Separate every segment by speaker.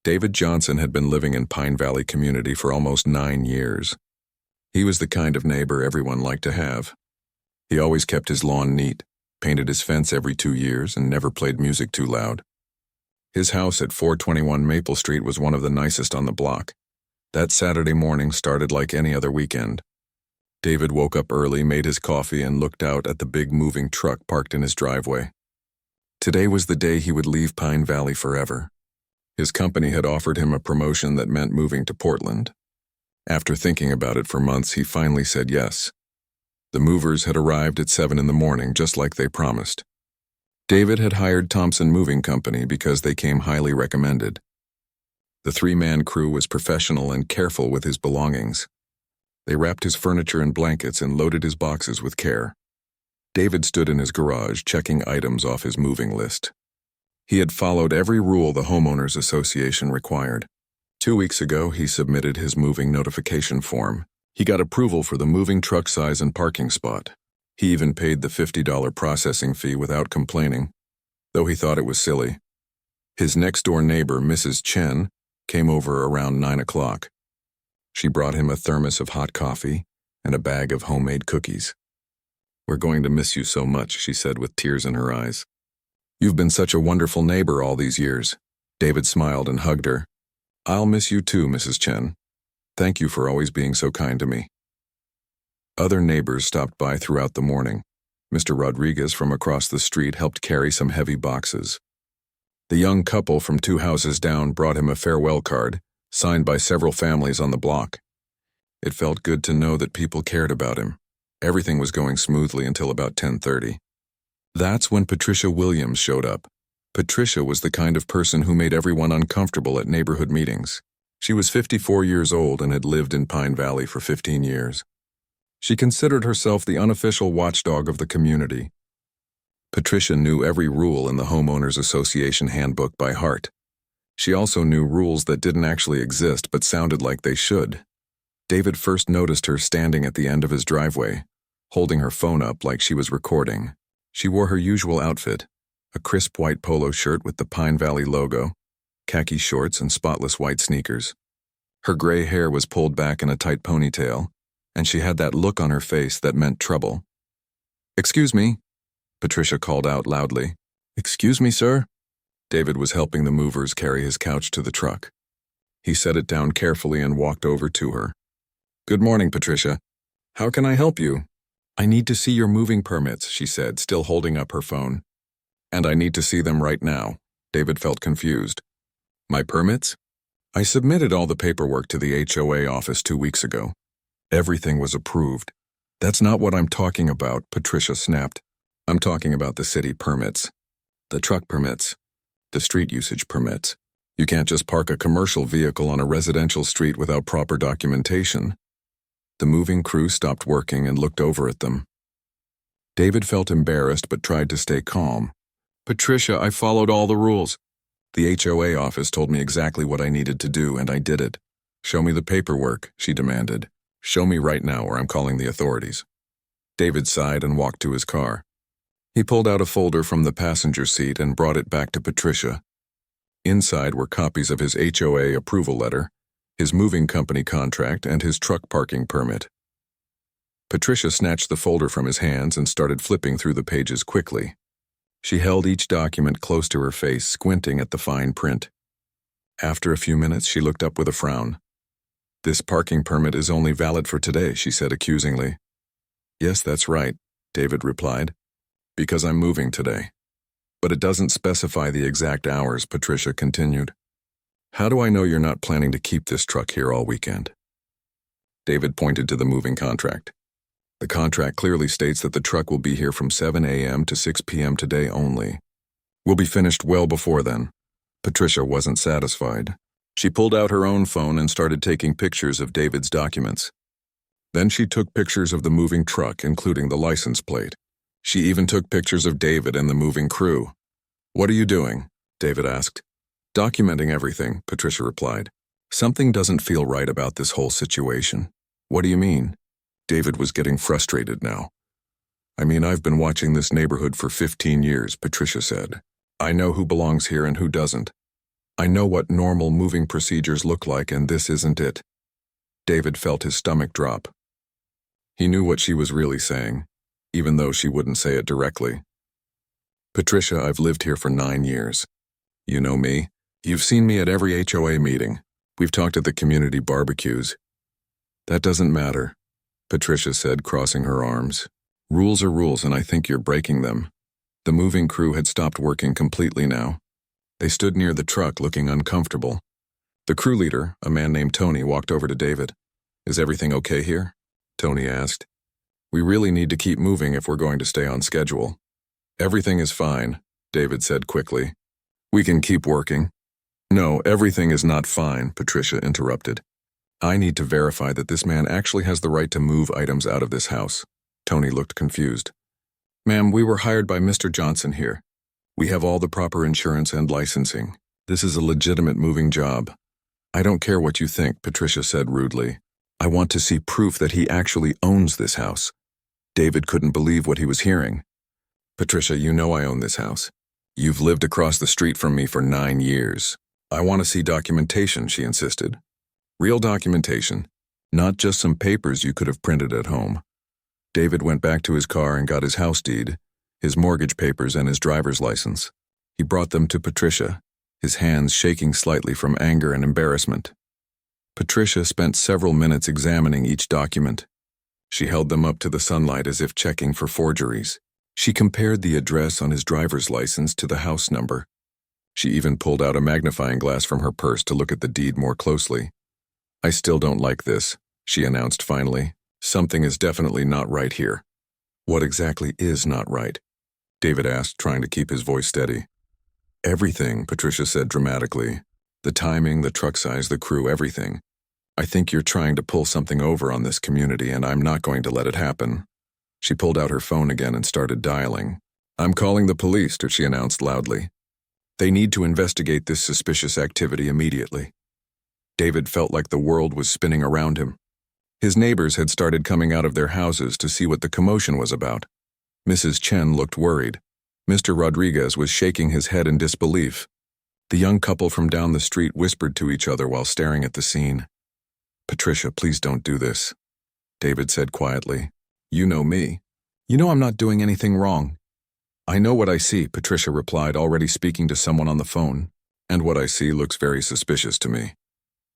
Speaker 1: David Johnson had been living in Pine Valley community for almost 9 years. He was the kind of neighbor everyone liked to have. He always kept his lawn neat, painted his fence every 2 years, and never played music too loud. His house at 421 Maple Street was one of the nicest on the block. That Saturday morning started like any other weekend. David woke up early, made his coffee, and looked out at the big moving truck parked in his driveway. Today was the day he would leave Pine Valley forever. His company had offered him a promotion that meant moving to Portland. After thinking about it for months, he finally said yes. The movers had arrived at 7 in the morning, just like they promised. David had hired Thompson Moving Company because they came highly recommended. The 3-man crew was professional and careful with his belongings. They wrapped his furniture in blankets and loaded his boxes with care. David stood in his garage, checking items off his moving list. He had followed every rule the Homeowners Association required. 2 weeks ago, he submitted his moving notification form. He got approval for the moving truck size and parking spot. He even paid the $50 processing fee without complaining, though he thought it was silly. His next-door neighbor, Mrs. Chen, came over around 9 o'clock. She brought him a thermos of hot coffee and a bag of homemade cookies. "We're going to miss you so much," she said with tears in her eyes. "You've been such a wonderful neighbor all these years." David smiled and hugged her. "I'll miss you too, Mrs. Chen. Thank you for always being so kind to me." Other neighbors stopped by throughout the morning. Mr. Rodriguez from across the street helped carry some heavy boxes. The young couple from 2 houses down brought him a farewell card, signed by several families on the block. It felt good to know that people cared about him. Everything was going smoothly until about 10:30. That's when Patricia Williams showed up. Patricia was the kind of person who made everyone uncomfortable at neighborhood meetings. She was 54 years old and had lived in Pine Valley for 15 years. She considered herself the unofficial watchdog of the community. Patricia knew every rule in the Homeowners Association handbook by heart. She also knew rules that didn't actually exist but sounded like they should. David first noticed her standing at the end of his driveway, holding her phone up like she was recording. She wore her usual outfit, a crisp white polo shirt with the Pine Valley logo, khaki shorts, and spotless white sneakers. Her gray hair was pulled back in a tight ponytail, and she had that look on her face that meant trouble. "Excuse me," Patricia called out loudly. "Excuse me, sir?" David was helping the movers carry his couch to the truck. He set it down carefully and walked over to her. "Good morning, Patricia. How can I help you?" "I need to see your moving permits," she said, still holding up her phone. "And I need to see them right now." David felt confused. "My permits?" "I submitted all the paperwork to the HOA office 2 weeks ago. Everything was approved." "That's not what I'm talking about," Patricia snapped. "I'm talking about the city permits. The truck permits. The street usage permits. You can't just park a commercial vehicle on a residential street without proper documentation." The moving crew stopped working and looked over at them. David felt embarrassed but tried to stay calm. "Patricia, I followed all the rules. The HOA office told me exactly what I needed to do, and I did it." "Show me the paperwork," she demanded. "Show me right now or I'm calling the authorities." David sighed and walked to his car. He pulled out a folder from the passenger seat and brought it back to Patricia. Inside were copies of his HOA approval letter, his moving company contract, and his truck parking permit. Patricia snatched the folder from his hands and started flipping through the pages quickly. She held each document close to her face, squinting at the fine print. After a few minutes, she looked up with a frown. "This parking permit is only valid for today," she said accusingly. "Yes, that's right," David replied, "because I'm moving today." "But it doesn't specify the exact hours," Patricia continued. "How do I know you're not planning to keep this truck here all weekend?" David pointed to the moving contract. "The contract clearly states that the truck will be here from 7 a.m. to 6 p.m. today only. We'll be finished well before then." Patricia wasn't satisfied. She pulled out her own phone and started taking pictures of David's documents. Then she took pictures of the moving truck, including the license plate. She even took pictures of David and the moving crew. "What are you doing?" David asked. "Documenting everything," Patricia replied. "Something doesn't feel right about this whole situation." "What do you mean?" David was getting frustrated now. "I mean, I've been watching this neighborhood for 15 years, Patricia said. "I know who belongs here and who doesn't. I know what normal moving procedures look like, and this isn't it. David felt his stomach drop. He knew what she was really saying, even though she wouldn't say it directly. Patricia, I've lived here for 9 years. You know me. You've seen me at every HOA meeting. We've talked at the community barbecues. That doesn't matter, Patricia said, crossing her arms. Rules are rules, and I think you're breaking them. The moving crew had stopped working completely now. They stood near the truck, looking uncomfortable. The crew leader, a man named Tony, walked over to David. Is everything okay here? Tony asked. We really need to keep moving if we're going to stay on schedule. Everything is fine, David said quickly. We can keep working. No, everything is not fine, Patricia interrupted. I need to verify that this man actually has the right to move items out of this house. Tony looked confused. Ma'am, we were hired by Mr. Johnson here. We have all the proper insurance and licensing. This is a legitimate moving job. I don't care what you think, Patricia said rudely. I want to see proof that he actually owns this house. David couldn't believe what he was hearing. Patricia, you know I own this house. You've lived across the street from me for 9 years. I want to see documentation, she insisted. Real documentation, not just some papers you could have printed at home. David went back to his car and got his house deed, his mortgage papers, and his driver's license. He brought them to Patricia, his hands shaking slightly from anger and embarrassment. Patricia spent several minutes examining each document. She held them up to the sunlight as if checking for forgeries. She compared the address on his driver's license to the house number. She even pulled out a magnifying glass from her purse to look at the deed more closely. I still don't like this, she announced finally. Something is definitely not right here. What exactly is not right? David asked, trying to keep his voice steady. Everything, Patricia said dramatically. The timing, the truck size, the crew, everything. I think you're trying to pull something over on this community, and I'm not going to let it happen. She pulled out her phone again and started dialing. I'm calling the police, she announced loudly. They need to investigate this suspicious activity immediately. David felt like the world was spinning around him. His neighbors had started coming out of their houses to see what the commotion was about. Mrs. Chen looked worried. Mr. Rodriguez was shaking his head in disbelief. The young couple from down the street whispered to each other while staring at the scene. Patricia, please don't do this, David said quietly. You know me. You know I'm not doing anything wrong. I know what I see, Patricia replied, already speaking to someone on the phone. And what I see looks very suspicious to me.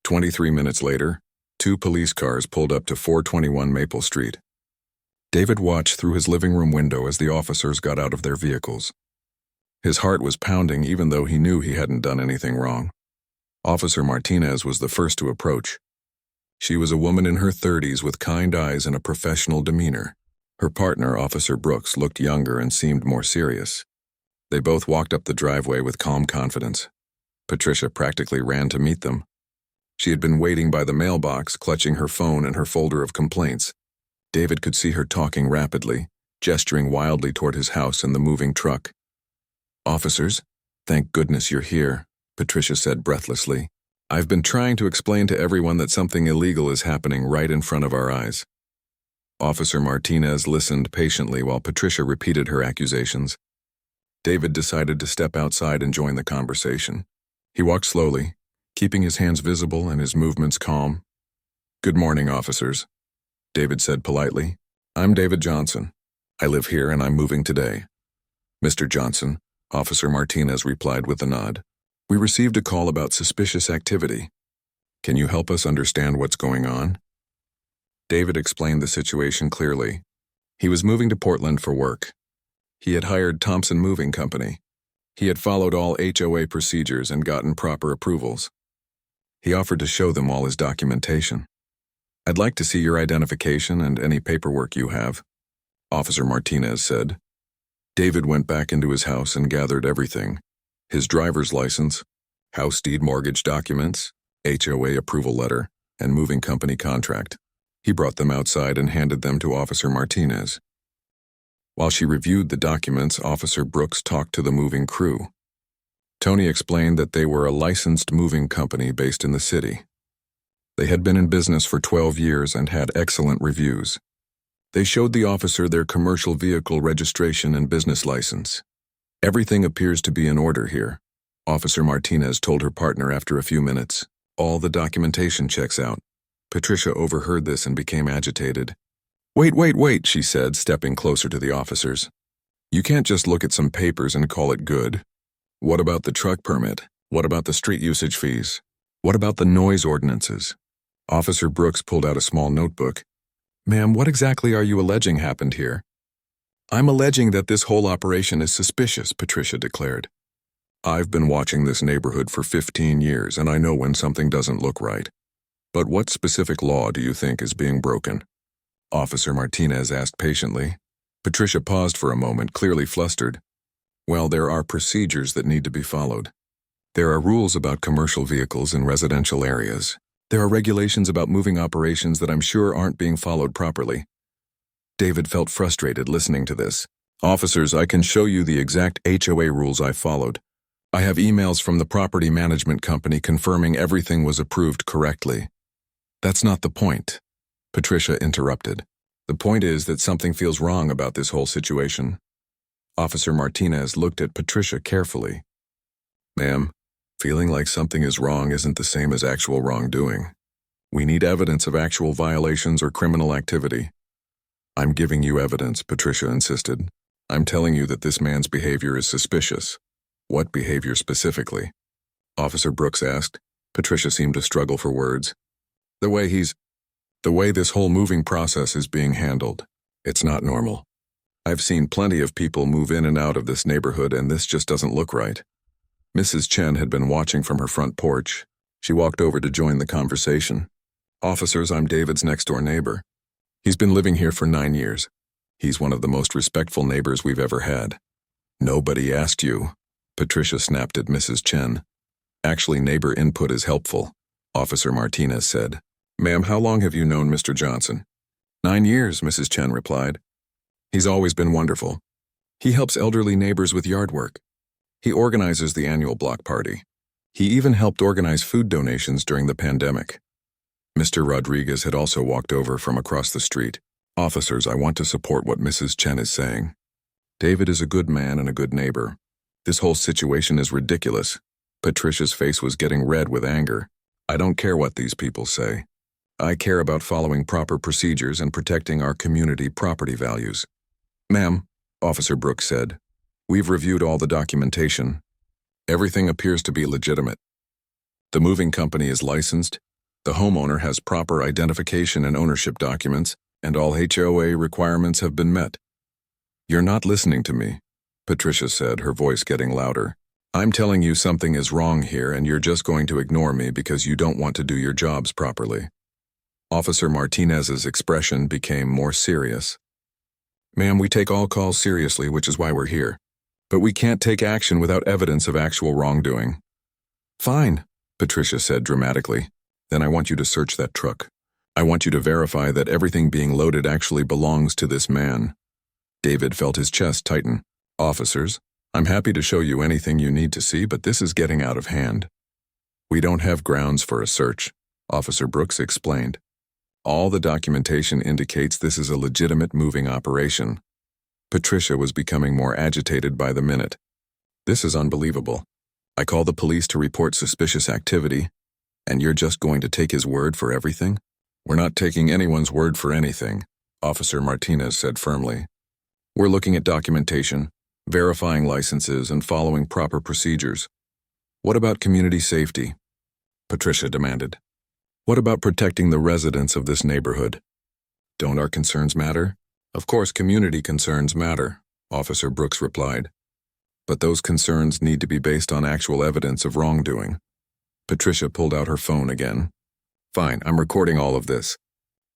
Speaker 1: 23 minutes later, 2 police cars pulled up to 421 Maple Street. David watched through his living room window as the officers got out of their vehicles. His heart was pounding even though he knew he hadn't done anything wrong. Officer Martinez was the first to approach. She was a woman in her 30s with kind eyes and a professional demeanor. Her partner, Officer Brooks, looked younger and seemed more serious. They both walked up the driveway with calm confidence. Patricia practically ran to meet them. She had been waiting by the mailbox, clutching her phone and her folder of complaints. David could see her talking rapidly, gesturing wildly toward his house and the moving truck. Officers, thank goodness you're here, Patricia said breathlessly. I've been trying to explain to everyone that something illegal is happening right in front of our eyes. Officer Martinez listened patiently while Patricia repeated her accusations. David decided to step outside and join the conversation. He walked slowly, keeping his hands visible and his movements calm. Good morning, officers, David said politely. I'm David Johnson. I live here and I'm moving today. Mr. Johnson, Officer Martinez replied with a nod. We received a call about suspicious activity. Can you help us understand what's going on? David explained the situation clearly. He was moving to Portland for work. He had hired Thompson Moving Company. He had followed all HOA procedures and gotten proper approvals. He offered to show them all his documentation. I'd like to see your identification and any paperwork you have, Officer Martinez said. David went back into his house and gathered everything. His driver's license, house deed mortgage documents, HOA approval letter, and moving company contract. He brought them outside and handed them to Officer Martinez. While she reviewed the documents, Officer Brooks talked to the moving crew. Tony explained that they were a licensed moving company based in the city. They had been in business for 12 years and had excellent reviews. They showed the officer their commercial vehicle registration and business license. Everything appears to be in order here, Officer Martinez told her partner after a few minutes. All the documentation checks out. Patricia overheard this and became agitated. Wait, she said, stepping closer to the officers. You can't just look at some papers and call it good. What about the truck permit? What about the street usage fees? What about the noise ordinances? Officer Brooks pulled out a small notebook. Ma'am, what exactly are you alleging happened here? I'm alleging that this whole operation is suspicious, Patricia declared. I've been watching this neighborhood for 15 years and I know when something doesn't look right. But what specific law do you think is being broken? Officer Martinez asked patiently. Patricia paused for a moment, clearly flustered. Well, there are procedures that need to be followed. There are rules about commercial vehicles in residential areas. There are regulations about moving operations that I'm sure aren't being followed properly. David felt frustrated listening to this. Officers, I can show you the exact HOA rules I followed. I have emails from the property management company confirming everything was approved correctly. That's not the point, Patricia interrupted. The point is that something feels wrong about this whole situation. Officer Martinez looked at Patricia carefully. Ma'am, feeling like something is wrong isn't the same as actual wrongdoing. We need evidence of actual violations or criminal activity. I'm giving you evidence, Patricia insisted. I'm telling you that this man's behavior is suspicious. What behavior specifically? Officer Brooks asked. Patricia seemed to struggle for words. The way this whole moving process is being handled. It's not normal. I've seen plenty of people move in and out of this neighborhood and this just doesn't look right. Mrs. Chen had been watching from her front porch. She walked over to join the conversation. Officers, I'm David's next-door neighbor. He's been living here for 9 years. He's one of the most respectful neighbors we've ever had. Nobody asked you, Patricia snapped at Mrs. Chen. Actually, neighbor input is helpful, Officer Martinez said. Ma'am, how long have you known Mr. Johnson? 9 years, Mrs. Chen replied. He's always been wonderful. He helps elderly neighbors with yard work. He organizes the annual block party. He even helped organize food donations during the pandemic. Mr. Rodriguez had also walked over from across the street. Officers, I want to support what Mrs. Chen is saying. David is a good man and a good neighbor. This whole situation is ridiculous. Patricia's face was getting red with anger. I don't care what these people say. I care about following proper procedures and protecting our community property values. Ma'am, Officer Brooks said, we've reviewed all the documentation. Everything appears to be legitimate. The moving company is licensed, the homeowner has proper identification and ownership documents, and all HOA requirements have been met. You're not listening to me, Patricia said, her voice getting louder. I'm telling you something is wrong here and you're just going to ignore me because you don't want to do your jobs properly. Officer Martinez's expression became more serious. Ma'am, we take all calls seriously, which is why we're here. But we can't take action without evidence of actual wrongdoing. Fine, Patricia said dramatically. Then I want you to search that truck. I want you to verify that everything being loaded actually belongs to this man. David felt his chest tighten. Officers, I'm happy to show you anything you need to see, but this is getting out of hand. We don't have grounds for a search, Officer Brooks explained. All the documentation indicates this is a legitimate moving operation. Patricia was becoming more agitated by the minute. This is unbelievable. I call the police to report suspicious activity, and you're just going to take his word for everything? We're not taking anyone's word for anything, Officer Martinez said firmly. We're looking at documentation, verifying licenses, and following proper procedures. What about community safety? Patricia demanded. What about protecting the residents of this neighborhood? Don't our concerns matter? Of course, community concerns matter, Officer Brooks replied. But those concerns need to be based on actual evidence of wrongdoing. Patricia pulled out her phone again. Fine, I'm recording all of this.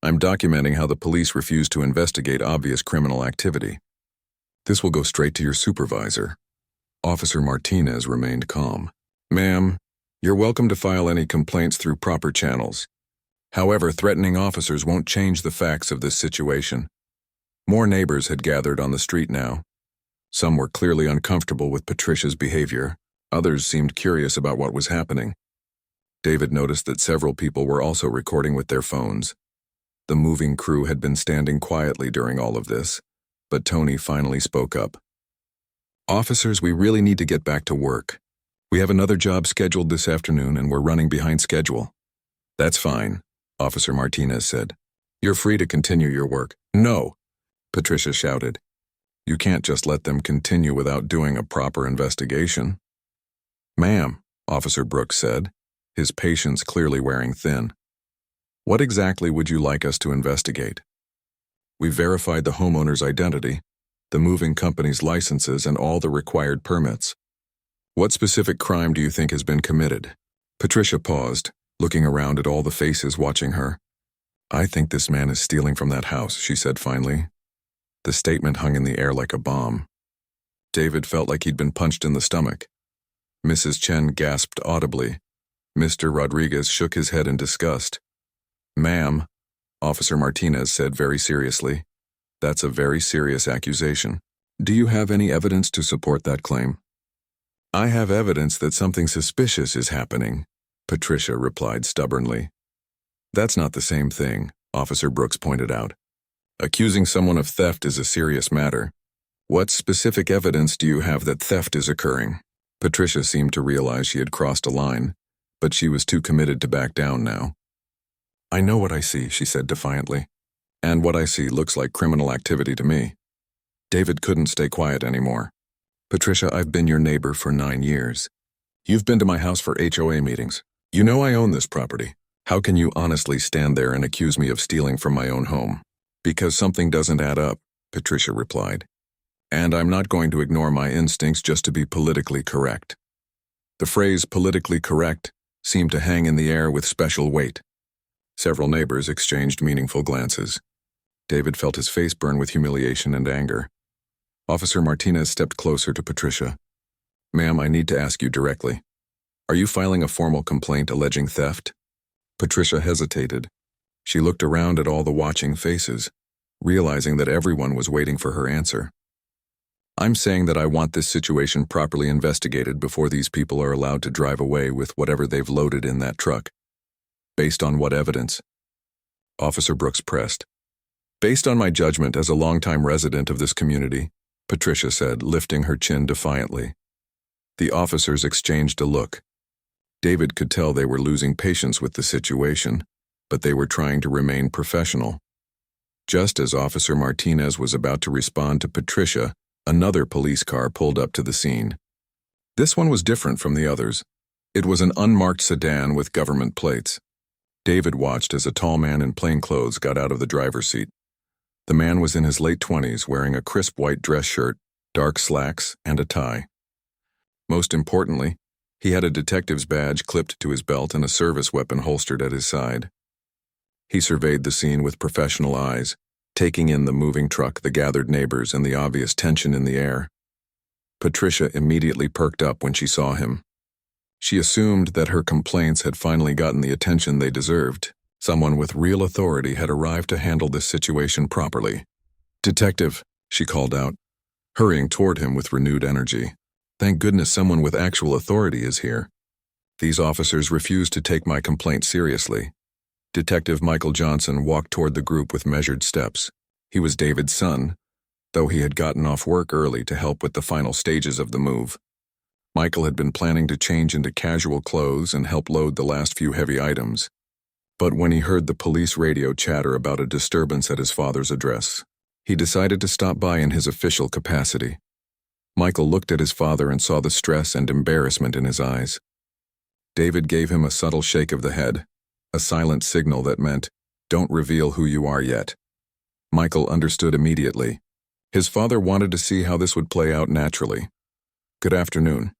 Speaker 1: I'm documenting how the police refused to investigate obvious criminal activity. This will go straight to your supervisor. Officer Martinez remained calm. Ma'am, you're welcome to file any complaints through proper channels. However, threatening officers won't change the facts of this situation. More neighbors had gathered on the street now. Some were clearly uncomfortable with Patricia's behavior. Others seemed curious about what was happening. David noticed that several people were also recording with their phones. The moving crew had been standing quietly during all of this, but Tony finally spoke up. Officers, we really need to get back to work. We have another job scheduled this afternoon and we're running behind schedule. That's fine, Officer Martinez said. You're free to continue your work. No, Patricia shouted. You can't just let them continue without doing a proper investigation. Ma'am, Officer Brooks said, his patience clearly wearing thin. What exactly would you like us to investigate? We've verified the homeowner's identity, the moving company's licenses, and all the required permits. What specific crime do you think has been committed? Patricia paused, looking around at all the faces watching her. I think this man is stealing from that house, she said finally. The statement hung in the air like a bomb. David felt like he'd been punched in the stomach. Mrs. Chen gasped audibly. Mr. Rodriguez shook his head in disgust. Ma'am, Officer Martinez said very seriously, that's a very serious accusation. Do you have any evidence to support that claim? I have evidence that something suspicious is happening, Patricia replied stubbornly. That's not the same thing, Officer Brooks pointed out. Accusing someone of theft is a serious matter. What specific evidence do you have that theft is occurring? Patricia seemed to realize she had crossed a line, but she was too committed to back down now. I know what I see, she said defiantly. And what I see looks like criminal activity to me. David couldn't stay quiet anymore. Patricia, I've been your neighbor for 9 years. You've been to my house for HOA meetings. You know I own this property. How can you honestly stand there and accuse me of stealing from my own home? Because something doesn't add up, Patricia replied. And I'm not going to ignore my instincts just to be politically correct. The phrase politically correct seemed to hang in the air with special weight. Several neighbors exchanged meaningful glances. David felt his face burn with humiliation and anger. Officer Martinez stepped closer to Patricia. Ma'am, I need to ask you directly. Are you filing a formal complaint alleging theft? Patricia hesitated. She looked around at all the watching faces, realizing that everyone was waiting for her answer. I'm saying that I want this situation properly investigated before these people are allowed to drive away with whatever they've loaded in that truck. Based on what evidence? Officer Brooks pressed. Based on my judgment as a longtime resident of this community, Patricia said, lifting her chin defiantly. The officers exchanged a look. David could tell they were losing patience with the situation, but they were trying to remain professional. Just as Officer Martinez was about to respond to Patricia, another police car pulled up to the scene. This one was different from the others. It was an unmarked sedan with government plates. David watched as a tall man in plain clothes got out of the driver's seat. The man was in his late 20s, wearing a crisp white dress shirt, dark slacks, and a tie. Most importantly, he had a detective's badge clipped to his belt and a service weapon holstered at his side. He surveyed the scene with professional eyes, taking in the moving truck, the gathered neighbors, and the obvious tension in the air. Patricia immediately perked up when she saw him. She assumed that her complaints had finally gotten the attention they deserved. Someone with real authority had arrived to handle this situation properly. Detective, she called out, hurrying toward him with renewed energy. Thank goodness someone with actual authority is here. These officers refused to take my complaint seriously. Detective Michael Johnson walked toward the group with measured steps. He was David's son, though he had gotten off work early to help with the final stages of the move. Michael had been planning to change into casual clothes and help load the last few heavy items. But when he heard the police radio chatter about a disturbance at his father's address, he decided to stop by in his official capacity. Michael looked at his father and saw the stress and embarrassment in his eyes. David gave him a subtle shake of the head, a silent signal that meant, "Don't reveal who you are yet." Michael understood immediately. His father wanted to see how this would play out naturally. "Good afternoon,"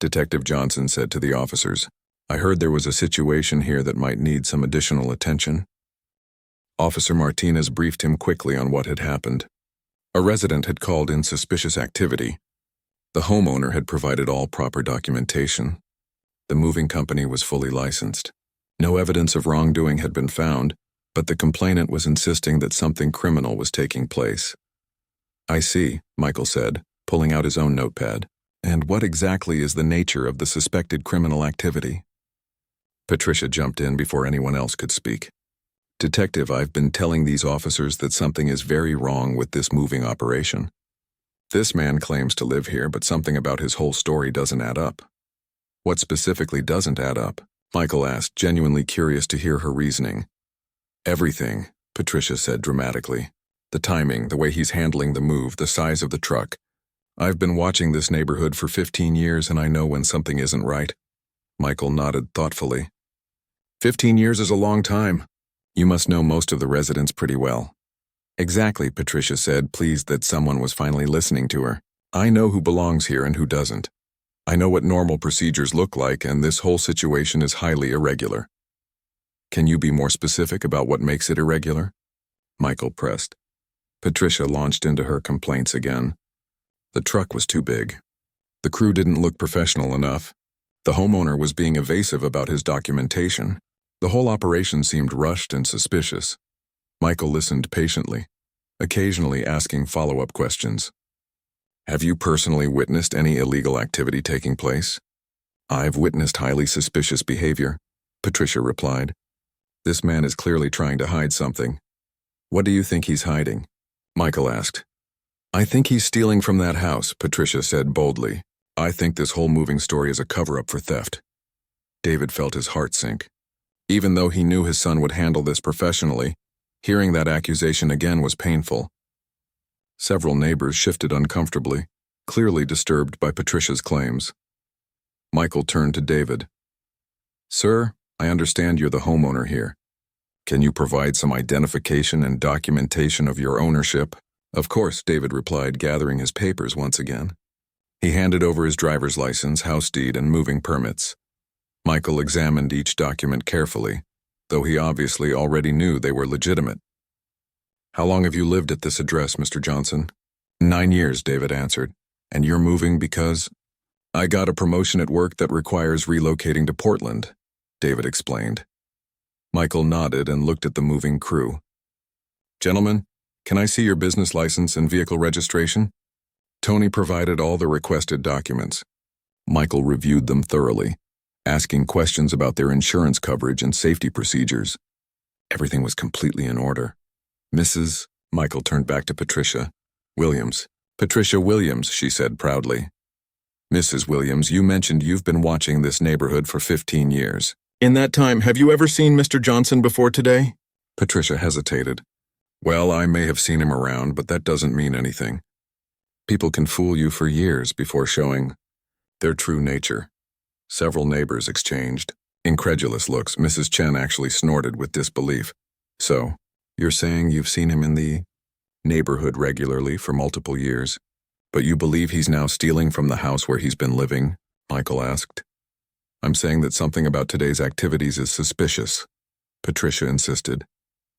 Speaker 1: Detective Johnson said to the officers. "I heard there was a situation here that might need some additional attention." Officer Martinez briefed him quickly on what had happened. A resident had called in suspicious activity. The homeowner had provided all proper documentation. The moving company was fully licensed. No evidence of wrongdoing had been found, but the complainant was insisting that something criminal was taking place. "I see," Michael said, pulling out his own notepad. "And what exactly is the nature of the suspected criminal activity?" Patricia jumped in before anyone else could speak. "Detective, I've been telling these officers that something is very wrong with this moving operation. This man claims to live here, but something about his whole story doesn't add up. What specifically doesn't add up? Michael asked, genuinely curious to hear her reasoning. Everything, Patricia said dramatically. The timing, the way he's handling the move, the size of the truck. I've been watching this neighborhood for 15 years and I know when something isn't right. Michael nodded thoughtfully. 15 years is a long time. You must know most of the residents pretty well. Exactly, Patricia said, pleased that someone was finally listening to her. I know who belongs here and who doesn't. I know what normal procedures look like, and this whole situation is highly irregular. Can you be more specific about what makes it irregular? Michael pressed. Patricia launched into her complaints again. The truck was too big. The crew didn't look professional enough. The homeowner was being evasive about his documentation. The whole operation seemed rushed and suspicious. Michael listened patiently, occasionally asking follow-up questions. Have you personally witnessed any illegal activity taking place? I've witnessed highly suspicious behavior, Patricia replied. This man is clearly trying to hide something. What do you think he's hiding? Michael asked. I think he's stealing from that house, Patricia said boldly. I think this whole moving story is a cover-up for theft. David felt his heart sink. Even though he knew his son would handle this professionally, hearing that accusation again was painful. Several neighbors shifted uncomfortably, clearly disturbed by Patricia's claims. Michael turned to David. Sir, I understand you're the homeowner here. Can you provide some identification and documentation of your ownership? Of course, David replied, gathering his papers once again. He handed over his driver's license, house deed, and moving permits. Michael examined each document carefully, though he obviously already knew they were legitimate. How long have you lived at this address, Mr. Johnson? 9 years, David answered. And you're moving because? I got a promotion at work that requires relocating to Portland, David explained. Michael nodded and looked at the moving crew. Gentlemen, can I see your business license and vehicle registration? Tony provided all the requested documents. Michael reviewed them thoroughly, asking questions about their insurance coverage and safety procedures. Everything was completely in order. Mrs. Michael turned back to Patricia. Williams. Patricia Williams, she said proudly. Mrs. Williams, you mentioned you've been watching this neighborhood for 15 years. In that time, have you ever seen Mr. Johnson before today? Patricia hesitated. Well, I may have seen him around, but that doesn't mean anything. People can fool you for years before showing their true nature. Several neighbors exchanged incredulous looks. Mrs. Chen actually snorted with disbelief. So, you're saying you've seen him in the neighborhood regularly for multiple years, but you believe he's now stealing from the house where he's been living? Michael asked. I'm saying that something about today's activities is suspicious, Patricia insisted.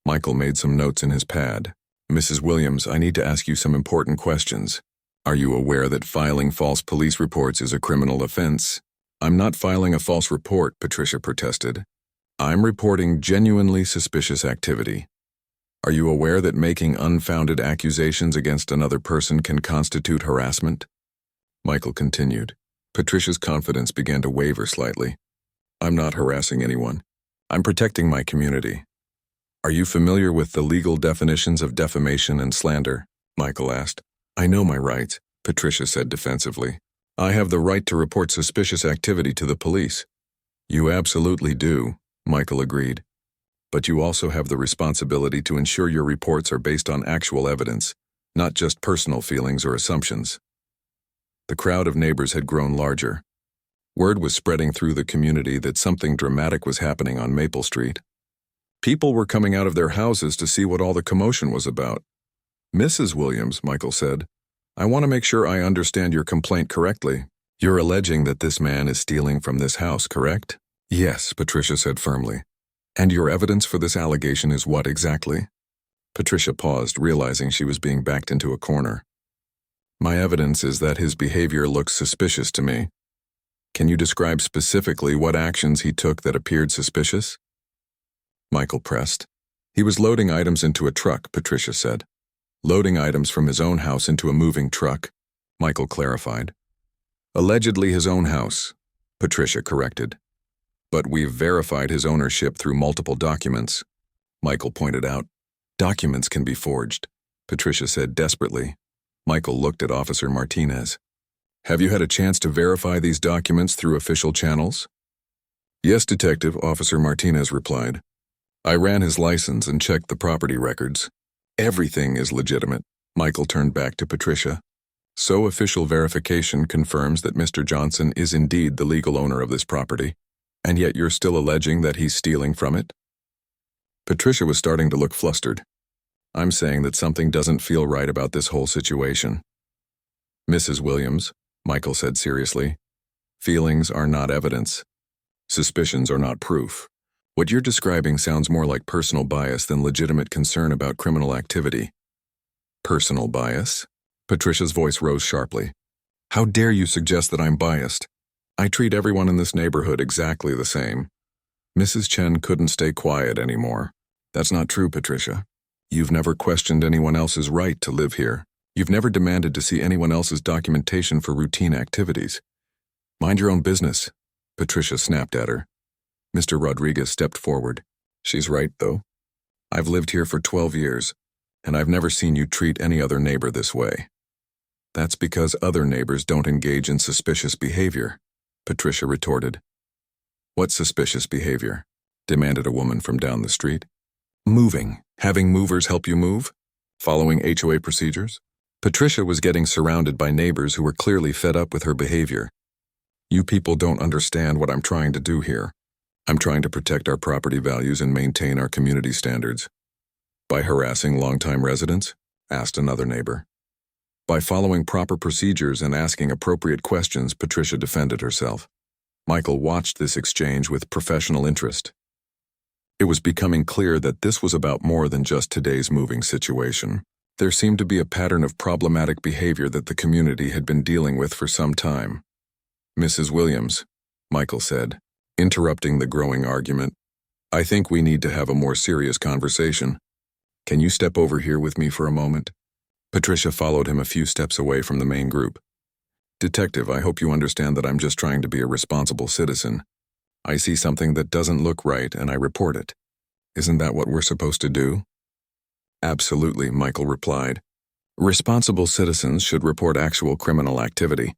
Speaker 1: Michael made some notes in his pad. Mrs. Williams, I need to ask you some important questions. Are you aware that filing false police reports is a criminal offense? I'm not filing a false report, Patricia protested. I'm reporting genuinely suspicious activity. Are you aware that making unfounded accusations against another person can constitute harassment? Michael continued. Patricia's confidence began to waver slightly. I'm not harassing anyone. I'm protecting my community. Are you familiar with the legal definitions of defamation and slander? Michael asked. I know my rights, Patricia said defensively. I have the right to report suspicious activity to the police. You absolutely do, Michael agreed. But you also have the responsibility to ensure your reports are based on actual evidence, not just personal feelings or assumptions. The crowd of neighbors had grown larger. Word was spreading through the community that something dramatic was happening on Maple Street. People were coming out of their houses to see what all the commotion was about. Mrs. Williams, Michael said, I want to make sure I understand your complaint correctly. You're alleging that this man is stealing from this house, correct? Yes, Patricia said firmly. And your evidence for this allegation is what exactly? Patricia paused, realizing she was being backed into a corner. My evidence is that his behavior looks suspicious to me. Can you describe specifically what actions he took that appeared suspicious? Michael pressed. He was loading items into a truck, Patricia said. Loading items from his own house into a moving truck, Michael clarified. Allegedly his own house, Patricia corrected. But we've verified his ownership through multiple documents, Michael pointed out. Documents can be forged, Patricia said desperately. Michael looked at Officer Martinez. Have you had a chance to verify these documents through official channels? Yes, Detective, Officer Martinez replied. I ran his license and checked the property records. Everything is legitimate. Michael turned back to Patricia. So official verification confirms that Mr. Johnson is indeed the legal owner of this property, and yet you're still alleging that he's stealing from it? Patricia was starting to look flustered. I'm saying that something doesn't feel right about this whole situation. Mrs. Williams, Michael said seriously, feelings are not evidence. Suspicions are not proof. What you're describing sounds more like personal bias than legitimate concern about criminal activity. Personal bias? Patricia's voice rose sharply. How dare you suggest that I'm biased? I treat everyone in this neighborhood exactly the same. Mrs. Chen couldn't stay quiet anymore. That's not true, Patricia. You've never questioned anyone else's right to live here. You've never demanded to see anyone else's documentation for routine activities. Mind your own business, Patricia snapped at her. Mr. Rodriguez stepped forward. She's right, though. I've lived here for 12 years, and I've never seen you treat any other neighbor this way. That's because other neighbors don't engage in suspicious behavior, Patricia retorted. What suspicious behavior? Demanded a woman from down the street. Moving. Having movers help you move? Following HOA procedures? Patricia was getting surrounded by neighbors who were clearly fed up with her behavior. You people don't understand what I'm trying to do here. I'm trying to protect our property values and maintain our community standards. By harassing longtime residents? Asked another neighbor. By following proper procedures and asking appropriate questions, Patricia defended herself. Michael watched this exchange with professional interest. It was becoming clear that this was about more than just today's moving situation. There seemed to be a pattern of problematic behavior that the community had been dealing with for some time. Mrs. Williams, Michael said, interrupting the growing argument, I think we need to have a more serious conversation. Can you step over here with me for a moment? Patricia followed him a few steps away from the main group. Detective, I hope you understand that I'm just trying to be a responsible citizen. I see something that doesn't look right and I report it. Isn't that what we're supposed to do? Absolutely, Michael replied. Responsible citizens should report actual criminal activity.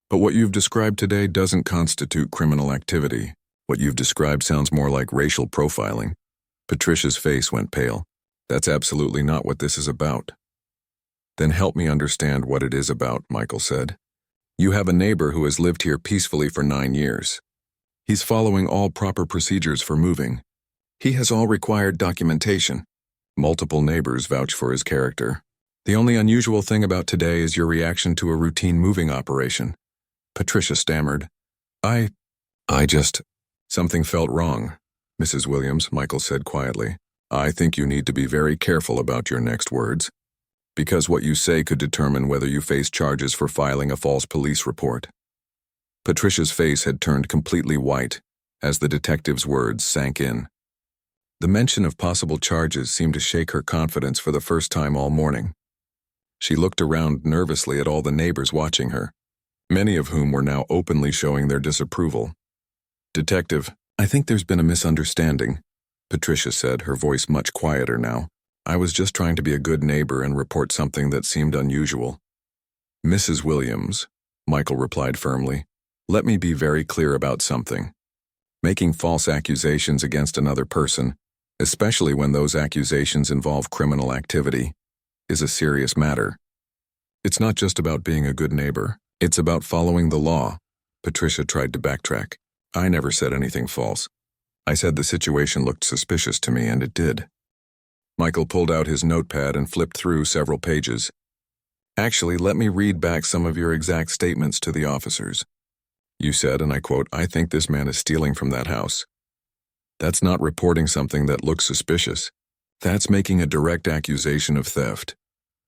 Speaker 1: But what you've described today doesn't constitute criminal activity. What you've described sounds more like racial profiling. Patricia's face went pale. That's absolutely not what this is about. Then help me understand what it is about, Michael said. You have a neighbor who has lived here peacefully for 9 years. He's following all proper procedures for moving. He has all required documentation. Multiple neighbors vouch for his character. The only unusual thing about today is your reaction to a routine moving operation. Patricia stammered. Something felt wrong, Mrs. Williams, Michael said quietly. I think you need to be very careful about your next words, because what you say could determine whether you face charges for filing a false police report. Patricia's face had turned completely white as the detective's words sank in. The mention of possible charges seemed to shake her confidence for the first time all morning. She looked around nervously at all the neighbors watching her, many of whom were now openly showing their disapproval. Detective, I think there's been a misunderstanding, Patricia said, her voice much quieter now. I was just trying to be a good neighbor and report something that seemed unusual. Mrs. Williams, Michael replied firmly, let me be very clear about something. Making false accusations against another person, especially when those accusations involve criminal activity, is a serious matter. It's not just about being a good neighbor. It's about following the law. Patricia tried to backtrack. I never said anything false. I said the situation looked suspicious to me, and it did. Michael pulled out his notepad and flipped through several pages. Actually, let me read back some of your exact statements to the officers. You said, and I quote, I think this man is stealing from that house. That's not reporting something that looks suspicious. That's making a direct accusation of theft.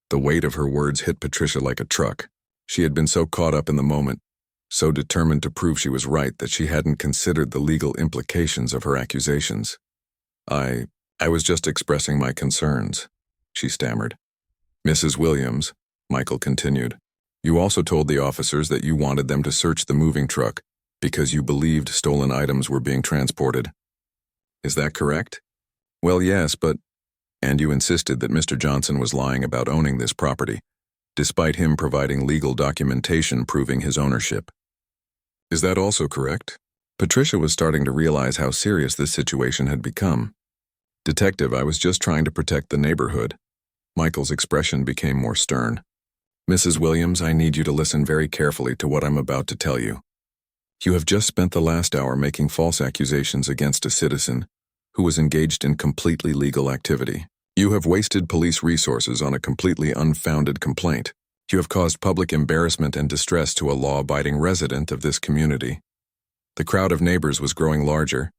Speaker 1: The weight of her words hit Patricia like a truck. She had been so caught up in the moment, so determined to prove she was right that she hadn't considered the legal implications of her accusations. I was just expressing my concerns, she stammered. Mrs. Williams, Michael continued, you also told the officers that you wanted them to search the moving truck because you believed stolen items were being transported. Is that correct? Well, yes, but... And you insisted that Mr. Johnson was lying about owning this property. despite him providing legal documentation proving his ownership. Is that also correct? Patricia was starting to realize how serious this situation had become. Detective, I was just trying to protect the neighborhood. Michael's expression became more stern. Mrs. Williams, I need you to listen very carefully to what I'm about to tell you. You have just spent the last hour making false accusations against a citizen who was engaged in completely legal activity. You have wasted police resources on a completely unfounded complaint. You have caused public embarrassment and distress to a law-abiding resident of this community. The crowd of neighbors was growing larger,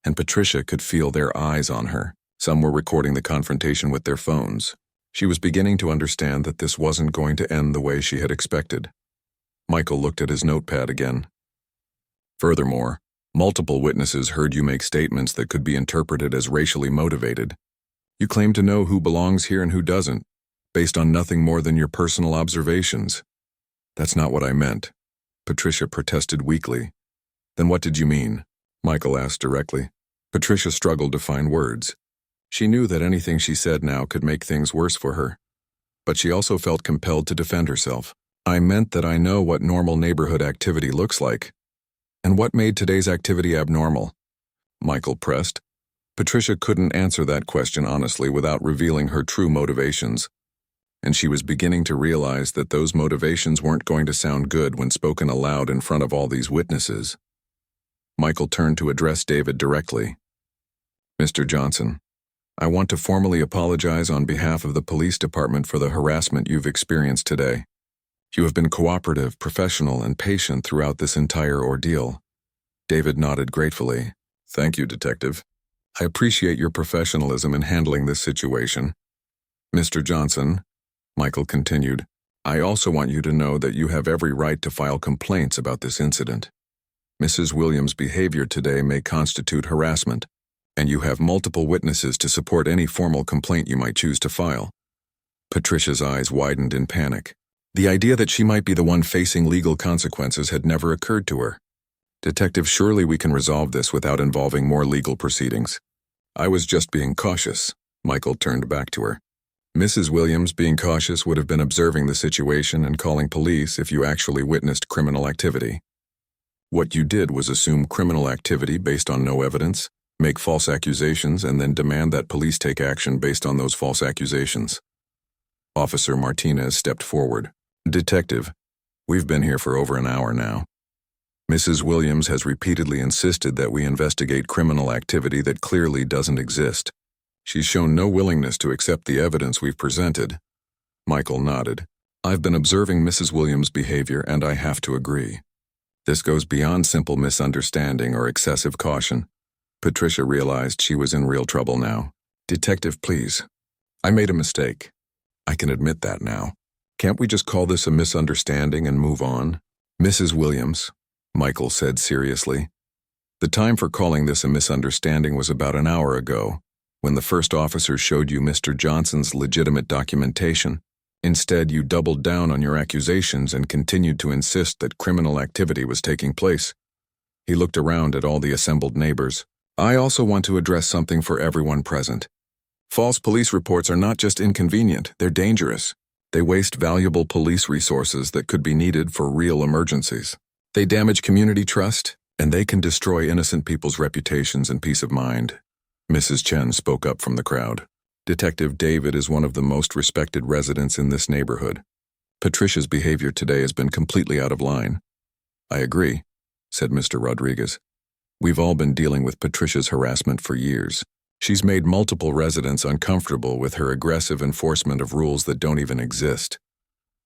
Speaker 1: and Patricia could feel their eyes on her. Some were recording the confrontation with their phones. She was beginning to understand that this wasn't going to end the way she had expected. Michael looked at his notepad again. Furthermore, multiple witnesses heard you make statements that could be interpreted as racially motivated. You claim to know who belongs here and who doesn't, based on nothing more than your personal observations. That's not what I meant. Patricia protested weakly. Then what did you mean? Michael asked directly. Patricia struggled to find words. She knew that anything she said now could make things worse for her, but she also felt compelled to defend herself. I meant that I know what normal neighborhood activity looks like. And what made today's activity abnormal? Michael pressed. Patricia couldn't answer that question honestly without revealing her true motivations, and she was beginning to realize that those motivations weren't going to sound good when spoken aloud in front of all these witnesses. Michael turned to address David directly. Mr. Johnson, I want to formally apologize on behalf of the police department for the harassment you've experienced today. You have been cooperative, professional, and patient throughout this entire ordeal. David nodded gratefully. Thank you, Detective. I appreciate your professionalism in handling this situation. Mr. Johnson, Michael continued, I also want you to know that you have every right to file complaints about this incident. Mrs. Williams' behavior today may constitute harassment, and you have multiple witnesses to support any formal complaint you might choose to file. Patricia's eyes widened in panic. The idea that she might be the one facing legal consequences had never occurred to her. Detective, surely we can resolve this without involving more legal proceedings. I was just being cautious. Michael turned back to her. Mrs. Williams, being cautious, would have been observing the situation and calling police if you actually witnessed criminal activity. What you did was assume criminal activity based on no evidence, make false accusations, and then demand that police take action based on those false accusations. Officer Martinez stepped forward. Detective, we've been here for over an hour now. Mrs. Williams has repeatedly insisted that we investigate criminal activity that clearly doesn't exist. She's shown no willingness to accept the evidence we've presented. Michael nodded. I've been observing Mrs. Williams' behavior, and I have to agree. This goes beyond simple misunderstanding or excessive caution. Patricia realized she was in real trouble now. Detective, please. I made a mistake. I can admit that now. Can't we just call this a misunderstanding and move on? Mrs. Williams, Michael said seriously. The time for calling this a misunderstanding was about an hour ago, when the first officer showed you Mr. Johnson's legitimate documentation. Instead, you doubled down on your accusations and continued to insist that criminal activity was taking place. He looked around at all the assembled neighbors. I also want to address something for everyone present. False police reports are not just inconvenient, they're dangerous. They waste valuable police resources that could be needed for real emergencies. They damage community trust, and they can destroy innocent people's reputations and peace of mind. Mrs. Chen spoke up from the crowd. Detective David is one of the most respected residents in this neighborhood. Patricia's behavior today has been completely out of line. I agree, said Mr. Rodriguez. We've all been dealing with Patricia's harassment for years. She's made multiple residents uncomfortable with her aggressive enforcement of rules that don't even exist.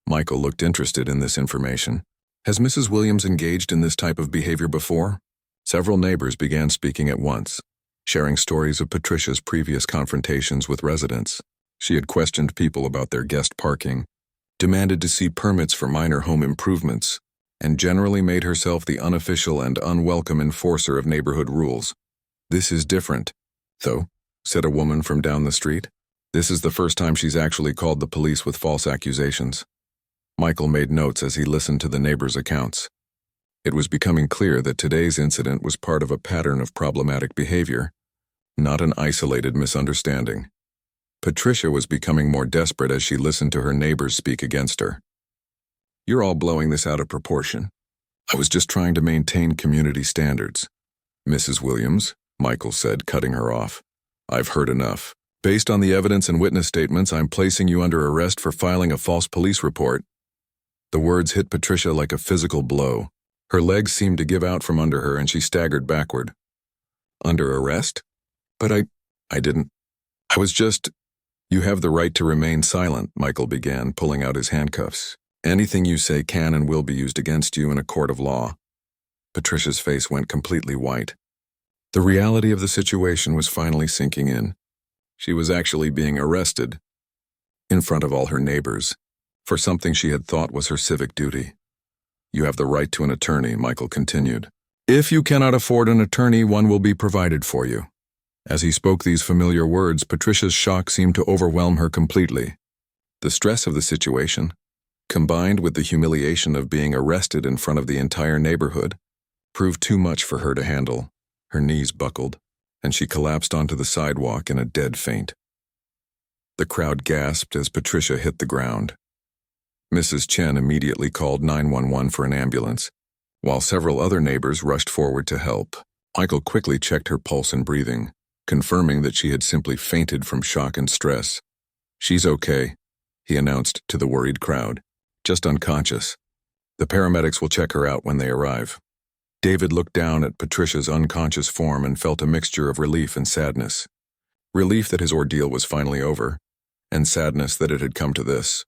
Speaker 1: Michael looked interested in this information. Has Mrs. Williams engaged in this type of behavior before? Several neighbors began speaking at once, sharing stories of Patricia's previous confrontations with residents. She had questioned people about their guest parking, demanded to see permits for minor home improvements, and generally made herself the unofficial and unwelcome enforcer of neighborhood rules. This is different, though, said a woman from down the street. This is the first time she's actually called the police with false accusations. Michael made notes as he listened to the neighbors' accounts. It was becoming clear that today's incident was part of a pattern of problematic behavior, not an isolated misunderstanding. Patricia was becoming more desperate as she listened to her neighbors speak against her. "You're all blowing this out of proportion. I was just trying to maintain community standards." "Mrs. Williams," Michael said, cutting her off. "I've heard enough. Based on the evidence and witness statements, I'm placing you under arrest for filing a false police report." The words hit Patricia like a physical blow. Her legs seemed to give out from under her and she staggered backward. "Under arrest? But I didn't. I was just—" "You have the right to remain silent," Michael began, pulling out his handcuffs. "Anything you say can and will be used against you in a court of law." Patricia's face went completely white. The reality of the situation was finally sinking in. She was actually being arrested, in front of all her neighbors, for something she had thought was her civic duty. "You have the right to an attorney," Michael continued. "If you cannot afford an attorney, one will be provided for you." As he spoke these familiar words, Patricia's shock seemed to overwhelm her completely. The stress of the situation, combined with the humiliation of being arrested in front of the entire neighborhood, proved too much for her to handle. Her knees buckled, and she collapsed onto the sidewalk in a dead faint. The crowd gasped as Patricia hit the ground. Mrs. Chen immediately called 911 for an ambulance, while several other neighbors rushed forward to help. Michael quickly checked her pulse and breathing, confirming that she had simply fainted from shock and stress. "She's okay," he announced to the worried crowd. "Just unconscious. The paramedics will check her out when they arrive." David looked down at Patricia's unconscious form and felt a mixture of relief and sadness. Relief that his ordeal was finally over, and sadness that it had come to this.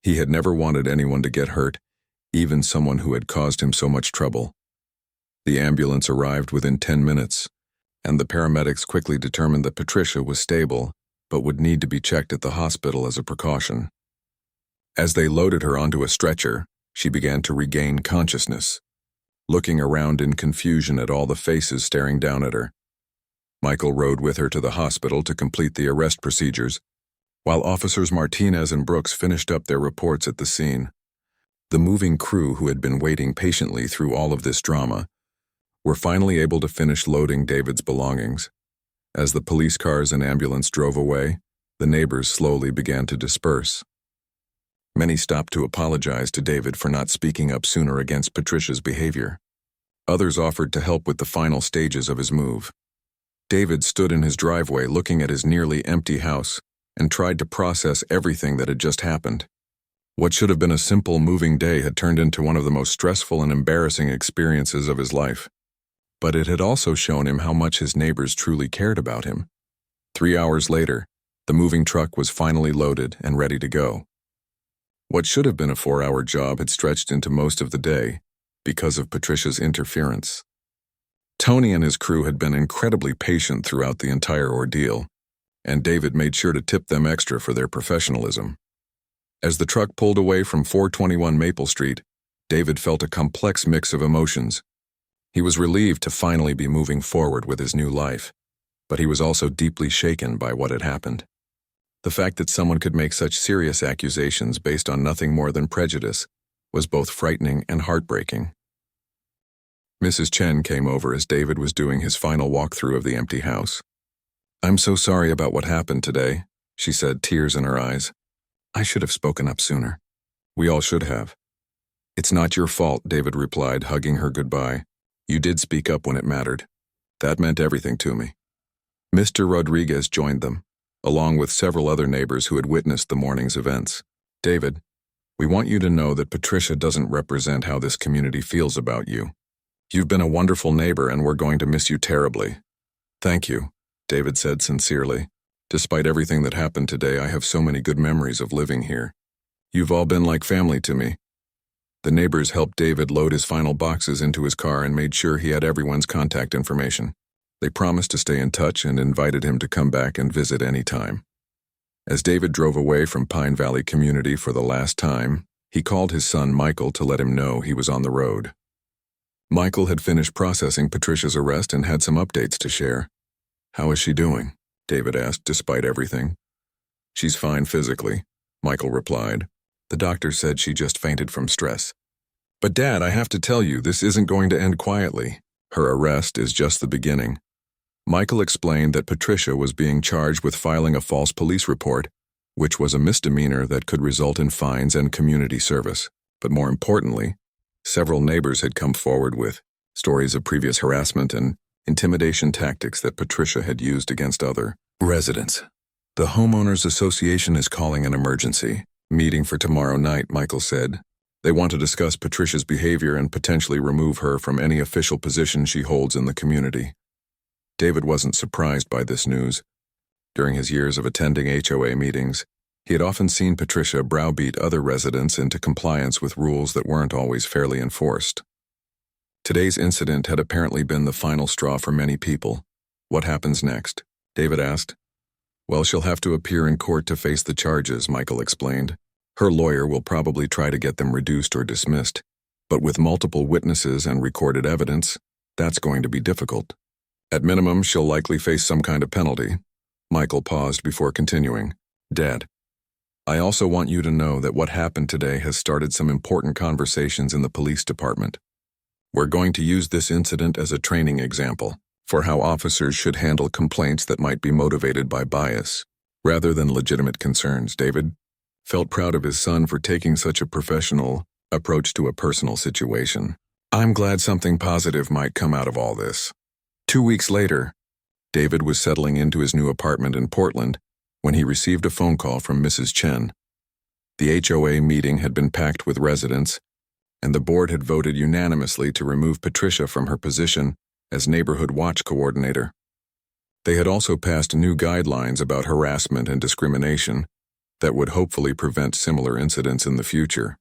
Speaker 1: He had never wanted anyone to get hurt, even someone who had caused him so much trouble. The ambulance arrived within 10 minutes, and the paramedics quickly determined that Patricia was stable, but would need to be checked at the hospital as a precaution. As they loaded her onto a stretcher, she began to regain consciousness, looking around in confusion at all the faces staring down at her. Michael rode with her to the hospital to complete the arrest procedures, while Officers Martinez and Brooks finished up their reports at the scene. The moving crew, who had been waiting patiently through all of this drama, were finally able to finish loading David's belongings. As the police cars and ambulance drove away, the neighbors slowly began to disperse. Many stopped to apologize to David for not speaking up sooner against Patricia's behavior. Others offered to help with the final stages of his move. David stood in his driveway looking at his nearly empty house and tried to process everything that had just happened. What should have been a simple moving day had turned into one of the most stressful and embarrassing experiences of his life. But it had also shown him how much his neighbors truly cared about him. 3 hours later, the moving truck was finally loaded and ready to go. What should have been a 4-hour job had stretched into most of the day because of Patricia's interference. Tony and his crew had been incredibly patient throughout the entire ordeal, and David made sure to tip them extra for their professionalism. As the truck pulled away from 421 Maple Street, David felt a complex mix of emotions. He was relieved to finally be moving forward with his new life, but he was also deeply shaken by what had happened. The fact that someone could make such serious accusations based on nothing more than prejudice was both frightening and heartbreaking. Mrs. Chen came over as David was doing his final walkthrough of the empty house. "I'm so sorry about what happened today," she said, tears in her eyes. "I should have spoken up sooner." "We all should have." "It's not your fault," David replied, hugging her goodbye. "You did speak up when it mattered. That meant everything to me." Mr. Rodriguez joined them, along with several other neighbors who had witnessed the morning's events. "David, we want you to know that Patricia doesn't represent how this community feels about you. You've been a wonderful neighbor and we're going to miss you terribly." "Thank you," David said sincerely. "Despite everything that happened today, I have so many good memories of living here. You've all been like family to me." The neighbors helped David load his final boxes into his car and made sure he had everyone's contact information. They promised to stay in touch and invited him to come back and visit any time. As David drove away from Pine Valley Community for the last time, he called his son Michael to let him know he was on the road. Michael had finished processing Patricia's arrest and had some updates to share. "How is she doing?" David asked, despite everything. "She's fine physically," Michael replied. "The doctor said she just fainted from stress." "But Dad, I have to tell you, this isn't going to end quietly. Her arrest is just the beginning." Michael explained that Patricia was being charged with filing a false police report, which was a misdemeanor that could result in fines and community service. But more importantly, several neighbors had come forward with stories of previous harassment and intimidation tactics that Patricia had used against other residents. The Homeowners Association is calling an emergency meeting for tomorrow night, Michael said. They want to discuss Patricia's behavior and potentially remove her from any official position she holds in the community. David wasn't surprised by this news. During his years of attending HOA meetings, he had often seen Patricia browbeat other residents into compliance with rules that weren't always fairly enforced. Today's incident had apparently been the final straw for many people. What happens next? David asked. Well, she'll have to appear in court to face the charges, Michael explained. Her lawyer will probably try to get them reduced or dismissed, but with multiple witnesses and recorded evidence, that's going to be difficult. At minimum, she'll likely face some kind of penalty. Michael paused before continuing. Dad, I also want you to know that what happened today has started some important conversations in the police department. We're going to use this incident as a training example for how officers should handle complaints that might be motivated by bias, rather than legitimate concerns. David felt proud of his son for taking such a professional approach to a personal situation. I'm glad something positive might come out of all this. 2 weeks later, David was settling into his new apartment in Portland when he received a phone call from Mrs. Chen. The HOA meeting had been packed with residents, and the board had voted unanimously to remove Patricia from her position as Neighborhood Watch Coordinator. They had also passed new guidelines about harassment and discrimination that would hopefully prevent similar incidents in the future.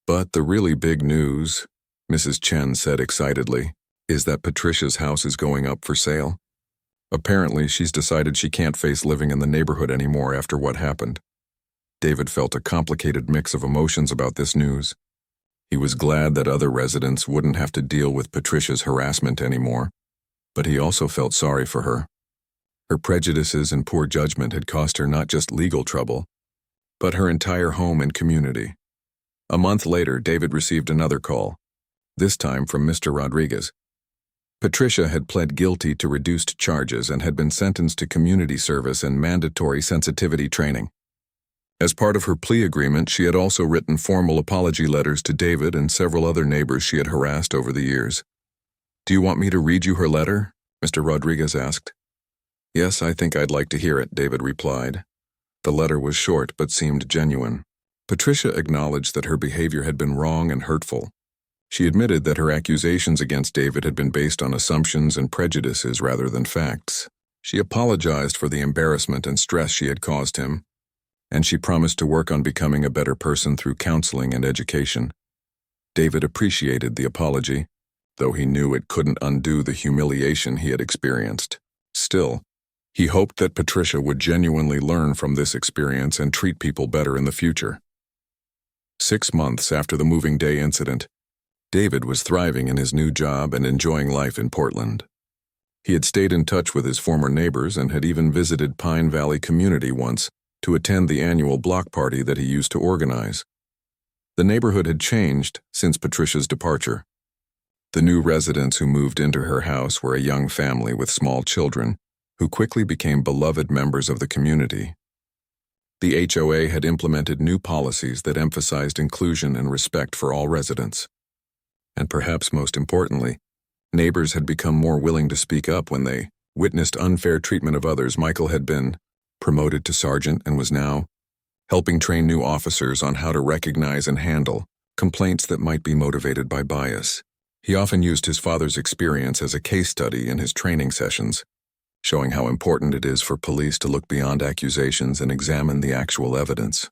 Speaker 1: But the really big news, Mrs. Chen said excitedly, is that Patricia's house is going up for sale. Apparently, she's decided she can't face living in the neighborhood anymore after what happened. David felt a complicated mix of emotions about this news. He was glad that other residents wouldn't have to deal with Patricia's harassment anymore, but he also felt sorry for her. Her prejudices and poor judgment had cost her not just legal trouble, but her entire home and community. A month later, David received another call, this time from Mr. Rodriguez. Patricia had pled guilty to reduced charges and had been sentenced to community service and mandatory sensitivity training. As part of her plea agreement, she had also written formal apology letters to David and several other neighbors she had harassed over the years. Do you want me to read you her letter? Mr. Rodriguez asked. Yes, I think I'd like to hear it, David replied. The letter was short but seemed genuine. Patricia acknowledged that her behavior had been wrong and hurtful. She admitted that her accusations against David had been based on assumptions and prejudices rather than facts. She apologized for the embarrassment and stress she had caused him, and she promised to work on becoming a better person through counseling and education. David appreciated the apology, though he knew it couldn't undo the humiliation he had experienced. Still, he hoped that Patricia would genuinely learn from this experience and treat people better in the future. 6 months after the moving day incident, David was thriving in his new job and enjoying life in Portland. He had stayed in touch with his former neighbors and had even visited Pine Valley Community once to attend the annual block party that he used to organize. The neighborhood had changed since Patricia's departure. The new residents who moved into her house were a young family with small children who quickly became beloved members of the community. The HOA had implemented new policies that emphasized inclusion and respect for all residents. And perhaps most importantly, neighbors had become more willing to speak up when they witnessed unfair treatment of others. Michael had been promoted to sergeant and was now helping train new officers on how to recognize and handle complaints that might be motivated by bias. He often used his father's experience as a case study in his training sessions, showing how important it is for police to look beyond accusations and examine the actual evidence.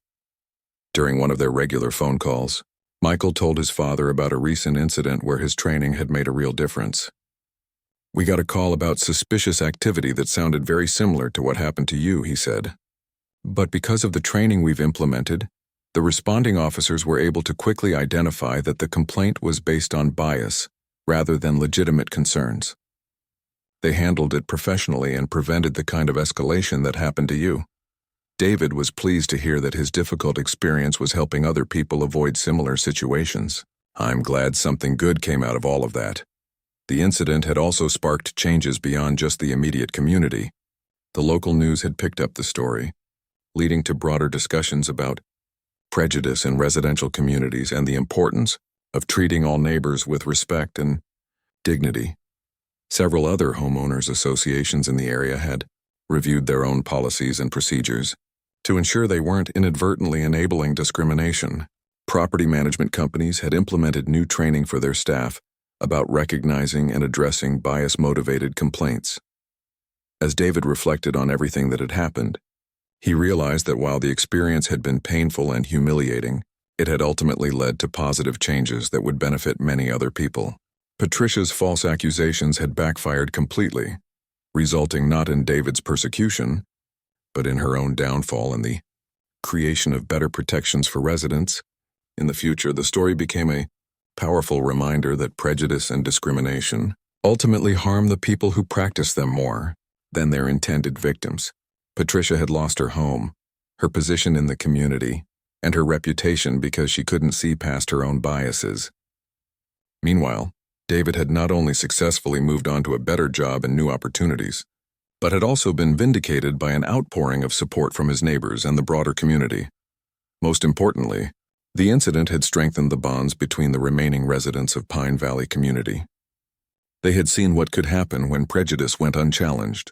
Speaker 1: During one of their regular phone calls, Michael told his father about a recent incident where his training had made a real difference. We got a call about suspicious activity that sounded very similar to what happened to you, he said. But because of the training we've implemented, the responding officers were able to quickly identify that the complaint was based on bias rather than legitimate concerns. They handled it professionally and prevented the kind of escalation that happened to you. David was pleased to hear that his difficult experience was helping other people avoid similar situations. I'm glad something good came out of all of that. The incident had also sparked changes beyond just the immediate community. The local news had picked up the story, leading to broader discussions about prejudice in residential communities and the importance of treating all neighbors with respect and dignity. Several other homeowners associations in the area had reviewed their own policies and procedures to ensure they weren't inadvertently enabling discrimination. Property management companies had implemented new training for their staff about recognizing and addressing bias-motivated complaints. As David reflected on everything that had happened, he realized that while the experience had been painful and humiliating, it had ultimately led to positive changes that would benefit many other people. Patricia's false accusations had backfired completely, resulting not in David's persecution, but in her own downfall and the creation of better protections for residents. In the future, the story became a powerful reminder that prejudice and discrimination ultimately harm the people who practice them more than their intended victims. Patricia had lost her home, her position in the community, and her reputation because she couldn't see past her own biases. Meanwhile, David had not only successfully moved on to a better job and new opportunities, but had also been vindicated by an outpouring of support from his neighbors and the broader community. Most importantly, the incident had strengthened the bonds between the remaining residents of Pine Valley community. They had seen what could happen when prejudice went unchallenged,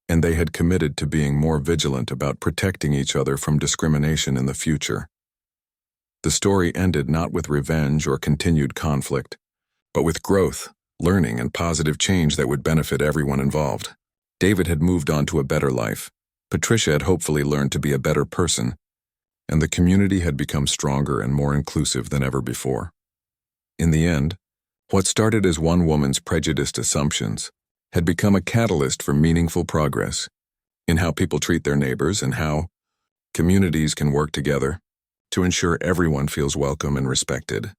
Speaker 1: and they had committed to being more vigilant about protecting each other from discrimination in the future. The story ended not with revenge or continued conflict, but with growth, learning, and positive change that would benefit everyone involved. David had moved on to a better life. Patricia had hopefully learned to be a better person, and the community had become stronger and more inclusive than ever before. In the end, what started as one woman's prejudiced assumptions had become a catalyst for meaningful progress in how people treat their neighbors and how communities can work together to ensure everyone feels welcome and respected.